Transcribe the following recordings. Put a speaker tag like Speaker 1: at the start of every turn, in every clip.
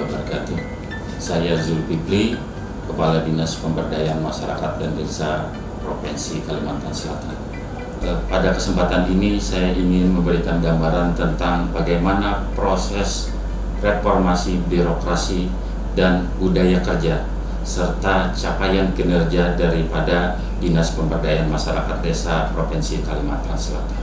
Speaker 1: wabarakatuh. Saya Zulkifli, Kepala Dinas Pemberdayaan Masyarakat dan Desa Provinsi Kalimantan Selatan. Pada kesempatan ini saya ingin memberikan gambaran tentang bagaimana proses reformasi birokrasi dan budaya kerja serta capaian kinerja daripada Dinas Pemberdayaan Masyarakat Desa Provinsi Kalimantan Selatan.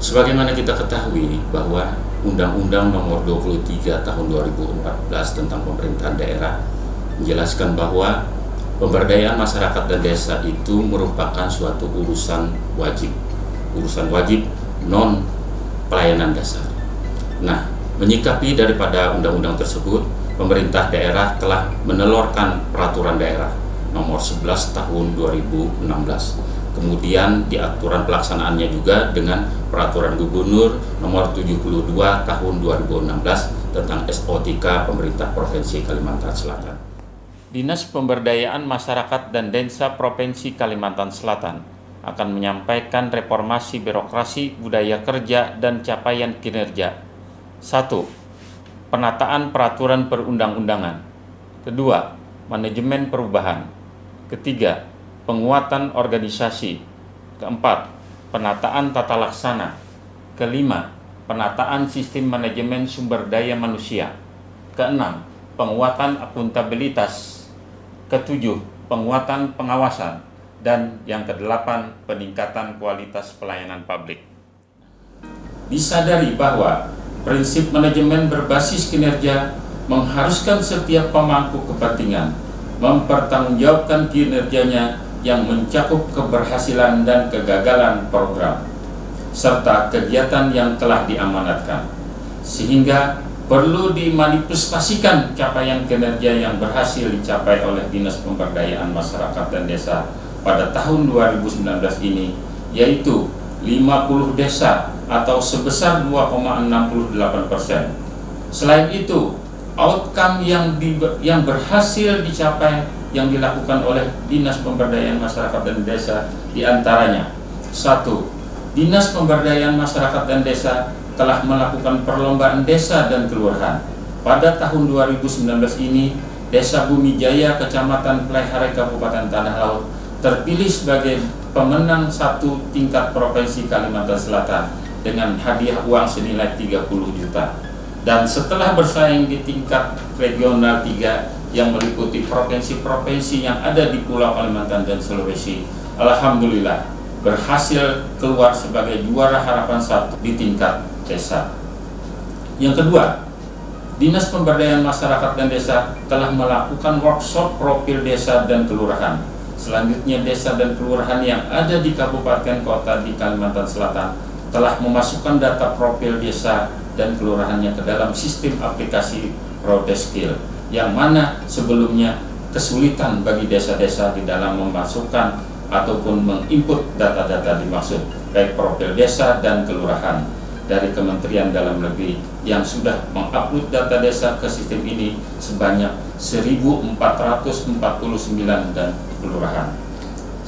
Speaker 1: Sebagaimana kita ketahui bahwa Undang-Undang Nomor 23 Tahun 2014 tentang Pemerintahan Daerah menjelaskan bahwa pemberdayaan masyarakat dan desa itu merupakan suatu urusan wajib non pelayanan dasar. Nah, menyikapi daripada undang-undang tersebut, pemerintah daerah telah menelurkan peraturan daerah nomor 11 tahun 2016. Kemudian di aturan pelaksanaannya juga dengan peraturan gubernur nomor 72 tahun 2016 tentang SO3 pemerintah Provinsi Kalimantan Selatan. Dinas Pemberdayaan Masyarakat dan Desa Provinsi Kalimantan Selatan akan menyampaikan reformasi birokrasi, budaya kerja, dan capaian kinerja. 1. Penataan peraturan perundang-undangan. 2. Manajemen perubahan. 3. Penguatan organisasi. 4. Penataan tata laksana. 5. Penataan sistem manajemen sumber daya manusia. 6. Penguatan akuntabilitas. 7. Penguatan pengawasan. Dan yang ke-8, peningkatan kualitas pelayanan publik. Disadari bahwa prinsip manajemen berbasis kinerja mengharuskan setiap pemangku kepentingan mempertanggungjawabkan kinerjanya yang mencakup keberhasilan dan kegagalan program serta kegiatan yang telah diamanatkan, sehingga perlu dimanifestasikan capaian kinerja yang berhasil dicapai oleh Dinas Pemberdayaan Masyarakat dan Desa pada tahun 2019 ini, yaitu 50 desa atau sebesar 2,68%. Selain itu, outcome yang berhasil dicapai yang dilakukan oleh Dinas Pemberdayaan Masyarakat dan Desa diantaranya: 1. Dinas Pemberdayaan Masyarakat dan Desa telah melakukan perlombaan desa dan kelurahan. Pada tahun 2019 ini, Desa Bumi Jaya, Kecamatan Plehare, Kabupaten Tanah Laut terpilih sebagai pemenang 1 tingkat Provinsi Kalimantan Selatan dengan hadiah uang senilai 30 juta. Dan setelah bersaing di tingkat regional 3 yang meliputi provinsi-provinsi yang ada di Pulau Kalimantan dan Sulawesi, alhamdulillah berhasil keluar sebagai juara harapan 1 di tingkat desa. Yang kedua, Dinas Pemberdayaan Masyarakat dan Desa telah melakukan workshop profil desa dan kelurahan. Selanjutnya, desa dan kelurahan yang ada di kabupaten kota di Kalimantan Selatan telah memasukkan data profil desa dan kelurahannya ke dalam sistem aplikasi Prodeskil, yang mana sebelumnya kesulitan bagi desa-desa di dalam memasukkan ataupun menginput data-data dimaksud, baik profil desa dan kelurahan. Dari Kementerian Dalam Negeri yang sudah mengupload data desa ke sistem ini sebanyak 1.449 dan kelurahan.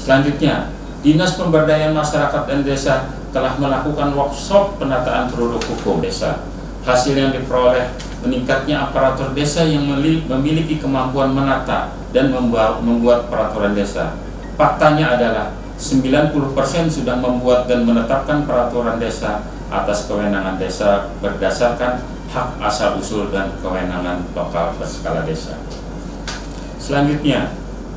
Speaker 1: Selanjutnya, Dinas Pemberdayaan Masyarakat dan Desa telah melakukan workshop penataan produk hukum desa. Hasil yang diperoleh meningkatnya aparatur desa yang memiliki kemampuan menata dan membuat peraturan desa. Faktanya adalah 90% sudah membuat dan menetapkan peraturan desa atas kewenangan desa berdasarkan hak asal-usul dan kewenangan lokal berskala desa. Selanjutnya,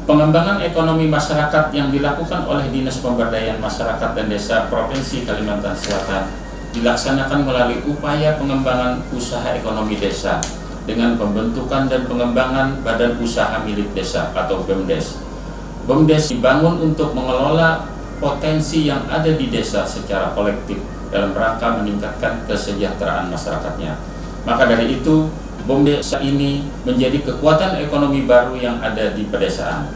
Speaker 1: pengembangan ekonomi masyarakat yang dilakukan oleh Dinas Pemberdayaan Masyarakat dan Desa Provinsi Kalimantan Selatan dilaksanakan melalui upaya pengembangan usaha ekonomi desa dengan pembentukan dan pengembangan badan usaha milik desa atau BUMDes. BUMDes dibangun untuk mengelola potensi yang ada di desa secara kolektif dalam rangka meningkatkan kesejahteraan masyarakatnya. Maka dari itu, BUMDes ini menjadi kekuatan ekonomi baru yang ada di pedesaan.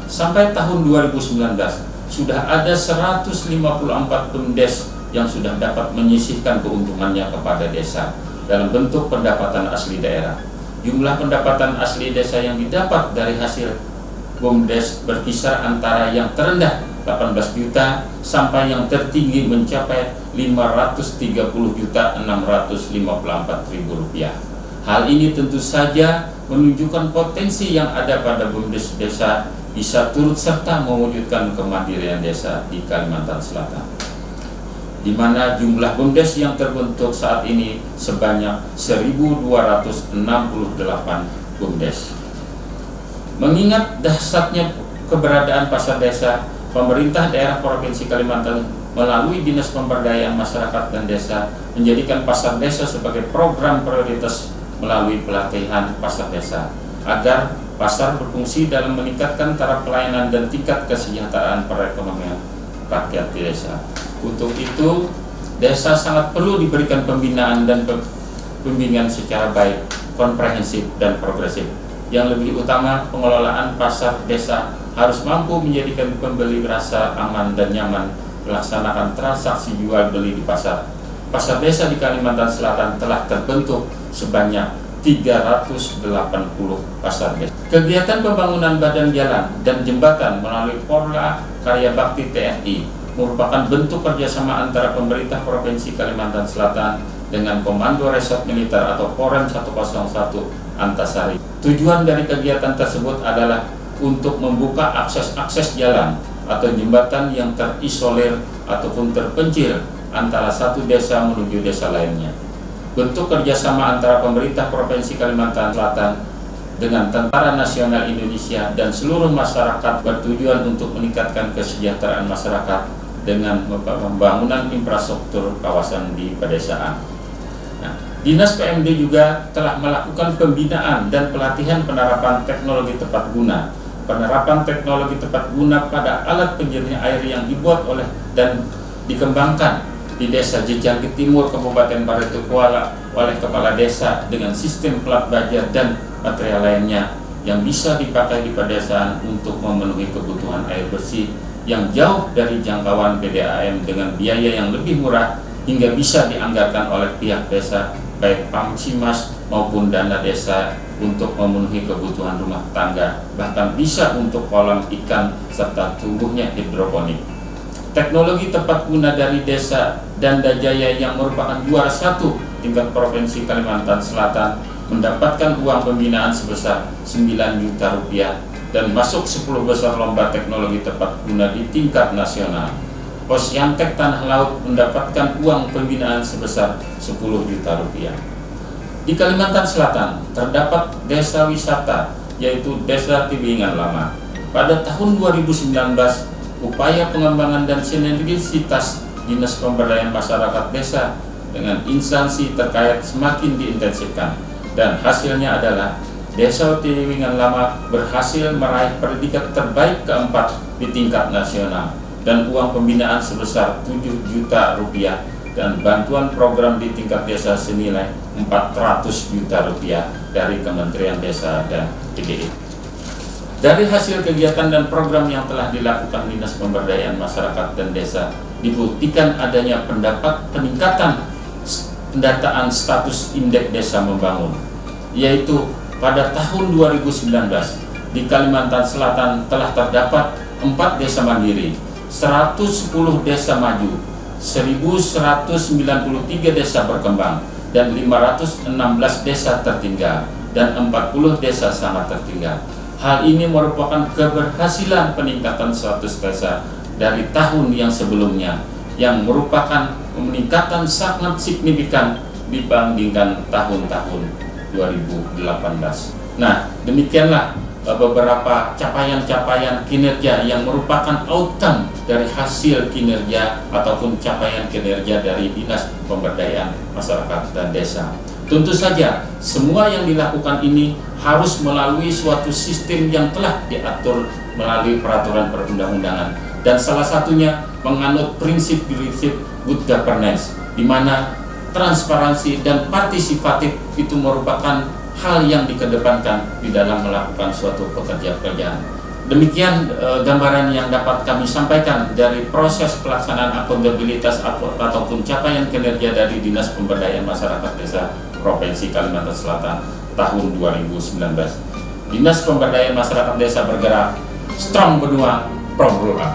Speaker 1: Sampai tahun 2019, sudah ada 154 BUMDes yang sudah dapat menyisihkan keuntungannya kepada desa dalam bentuk pendapatan asli daerah. Jumlah pendapatan asli desa yang didapat dari hasil BUMDes berkisar antara yang terendah 18 juta sampai yang tertinggi mencapai 530.654.000 rupiah. Hal ini tentu saja menunjukkan potensi yang ada pada BUMDes desa bisa turut serta mewujudkan kemandirian desa di Kalimantan Selatan, di mana jumlah BUMDes yang terbentuk saat ini sebanyak 1.268 BUMDes. Mengingat dahsyatnya keberadaan pasar desa, pemerintah daerah Provinsi Kalimantan melalui Dinas Pemberdayaan Masyarakat dan Desa menjadikan pasar desa sebagai program prioritas melalui pelatihan pasar desa, agar pasar berfungsi dalam meningkatkan taraf pelayanan dan tingkat kesejahteraan perekonomian rakyat di desa. Untuk itu, desa sangat perlu diberikan pembinaan dan pembimbingan secara baik, komprehensif, dan progresif. Yang lebih utama, pengelolaan pasar desa harus mampu menjadikan pembeli merasa aman dan nyaman melaksanakan transaksi jual beli di pasar. Pasar desa di Kalimantan Selatan telah terbentuk sebanyak 380 pasar desa. Kegiatan pembangunan badan jalan dan jembatan melalui Porla Karya Bakti TNI merupakan bentuk kerjasama antara pemerintah Provinsi Kalimantan Selatan dengan Komando Resort Militer atau Korem 101 Antasari. Tujuan dari kegiatan tersebut adalah untuk membuka akses jalan atau jembatan yang terisolir ataupun terpencil antara satu desa menuju desa lainnya. Bentuk kerjasama antara pemerintah Provinsi Kalimantan Selatan dengan Tentara Nasional Indonesia dan seluruh masyarakat bertujuan untuk meningkatkan kesejahteraan masyarakat dengan pembangunan infrastruktur kawasan di pedesaan. Dinas PMD juga telah melakukan pembinaan dan pelatihan penerapan teknologi tepat guna. Penerapan teknologi tepat guna pada alat penjernih air yang dibuat oleh dan dikembangkan di Desa Jejangi Timur, Kabupaten Baritokuala oleh Kepala Desa dengan sistem plat baja dan material lainnya yang bisa dipakai di pedesaan untuk memenuhi kebutuhan air bersih yang jauh dari jangkauan PDAM dengan biaya yang lebih murah hingga bisa dianggarkan oleh pihak desa, baik Pamsimas maupun dana desa untuk memenuhi kebutuhan rumah tangga, bahkan bisa untuk kolam ikan serta tumbuhnya hidroponik. Teknologi tepat guna dari Desa Danda Jaya yang merupakan juara 1 tingkat Provinsi Kalimantan Selatan mendapatkan uang pembinaan sebesar 9 juta rupiah dan masuk 10 besar lomba teknologi tepat guna di tingkat nasional. Posyantek Tanah Laut mendapatkan uang pembinaan sebesar 10 juta rupiah. Di Kalimantan Selatan terdapat desa wisata yaitu Desa Tibingan Lama. Pada tahun 2019, upaya pengembangan dan sinergisitas Dinas Pemberdayaan Masyarakat Desa dengan instansi terkait semakin diintensifkan, dan hasilnya adalah Desa Tibingan Lama berhasil meraih predikat terbaik keempat di tingkat nasional dan uang pembinaan sebesar 7 juta rupiah dan bantuan program di tingkat desa senilai 400 juta rupiah dari Kementerian Desa dan PDI. Dari hasil kegiatan dan program yang telah dilakukan Dinas Pemberdayaan Masyarakat dan Desa, dibuktikan adanya peningkatan pendataan status indeks desa membangun, yaitu pada tahun 2019 di Kalimantan Selatan telah terdapat 4 desa mandiri, 110 desa maju, 1193 desa berkembang, dan 516 desa tertinggal, dan 40 desa sangat tertinggal. Hal ini merupakan keberhasilan peningkatan status desa dari tahun yang sebelumnya, yang merupakan peningkatan sangat signifikan dibandingkan tahun-tahun 2018. Nah, demikianlah beberapa capaian-capaian kinerja yang merupakan outcome dari hasil kinerja ataupun capaian kinerja dari Dinas Pemberdayaan Masyarakat dan Desa. Tentu saja semua yang dilakukan ini harus melalui suatu sistem yang telah diatur melalui peraturan perundang-undangan, dan salah satunya menganut prinsip-prinsip good governance, di mana transparansi dan partisipatif itu merupakan hal yang dikedepankan di dalam melakukan suatu pekerjaan. Demikian gambaran yang dapat kami sampaikan dari proses pelaksanaan akuntabilitas ataupun capaian kinerja dari Dinas Pemberdayaan Masyarakat Desa Provinsi Kalimantan Selatan tahun 2019. Dinas Pemberdayaan Masyarakat Desa bergerak strong benua pro rural.